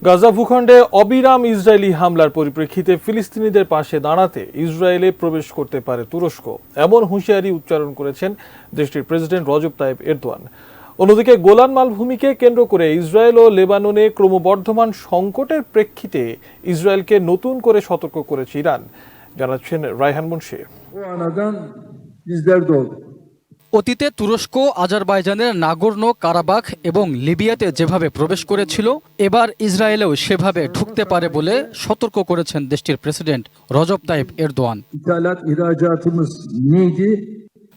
গাজা ভূখণ্ডে অবিরাম ইসরায়েলি হামলার পরিপ্রেক্ষিতে ফিলিস্তিনিদের পাশে দাঁড়াতে ইসরায়েলে প্রবেশ করতে পারে তুরস্ক, এমন হুঁশিয়ারি উচ্চারণ করেছেন দেশটির প্রেসিডেন্ট রজব তাইব এরদোয়ান। অন্যদিকে গোলান মালভূমিকে কেন্দ্র করে ইসরায়েল ও লেবাননে ক্রমবর্ধমান সংকটের প্রেক্ষিতে ইসরায়েলকে নতুন করে সতর্ক করেছে ইরান, জানাচ্ছেন রায়হান মুন্সি। অতীতে তুরস্ক আজারবাইজানের নাগোর্নো কারাবাখ এবং লিবিয়াতে যেভাবে প্রবেশ করেছিল, এবার ইসরায়েলেও সেভাবে ঢুকতে পারে বলে সতর্ক করেছেন দেশটির প্রেসিডেন্ট রজব তাইব এরদোয়ান।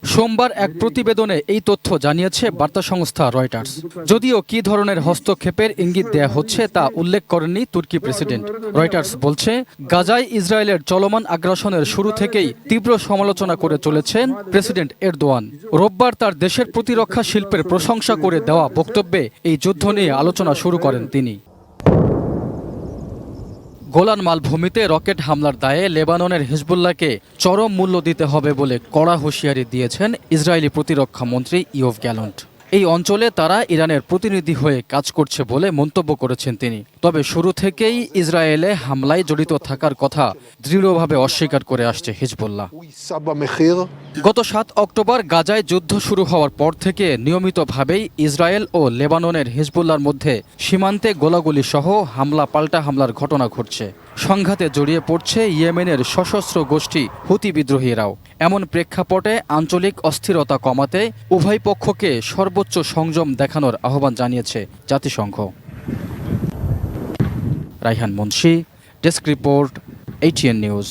সোমবার এক প্রতিবেদনে এই তথ্য জানিয়েছে বার্তা সংস্থা রয়টার্স। যদিও কী ধরনের হস্তক্ষেপের ইঙ্গিত দেয়া হচ্ছে তা উল্লেখ করেননি তুর্কি প্রেসিডেন্ট। রয়টার্স বলছে, গাজায় ইসরায়েলের চলমান আগ্রাসনের শুরু থেকেই তীব্র সমালোচনা করে চলেছেন প্রেসিডেন্ট এরদোয়ান। রোববার তার দেশের প্রতিরক্ষা শিল্পের প্রশংসা করে দেওয়া বক্তব্যে এই যুদ্ধ নিয়ে আলোচনা শুরু করেন তিনি। গোলান মালভূমিতে রকেট হামলার দায়ে লেবাননের হিজবুল্লাহকে চরম মূল্য দিতে হবে বলে কড়া হুঁশিয়ারি দিয়েছেন ইসরায়েলি প্রতিরক্ষা মন্ত্রী ইয়োভ গ্যালন্ট। এই অঞ্চলে তারা ইরানের প্রতিনিধি হয়ে কাজ করছে বলে মন্তব্য করেছেন তিনি। তবে শুরু থেকেই ইসরায়েলে হামলায় জড়িত থাকার কথা দৃঢ়ভাবে অস্বীকার করে আসছে হিজবুল্লাহ। গত ৭ অক্টোবর গাজায় যুদ্ধ শুরু হওয়ার পর থেকে নিয়মিতভাবেই ইসরায়েল ও লেবাননের হিজবুল্লাহর মধ্যে সীমান্তে গোলাগুলি সহ হামলা পাল্টা হামলার ঘটনা ঘটছে। সংঘাতে জড়িয়ে পড়ছে ইয়েমেনের সশস্ত্র গোষ্ঠী হুতি বিদ্রোহীরাও। এমন প্রেক্ষাপটে আঞ্চলিক অস্থিরতা কমাতে উভয় পক্ষকে সর্বোচ্চ সংযম দেখানোর আহ্বান জানিয়েছে জাতিসংঘ। Raihan Munshi, desk report, ATN news.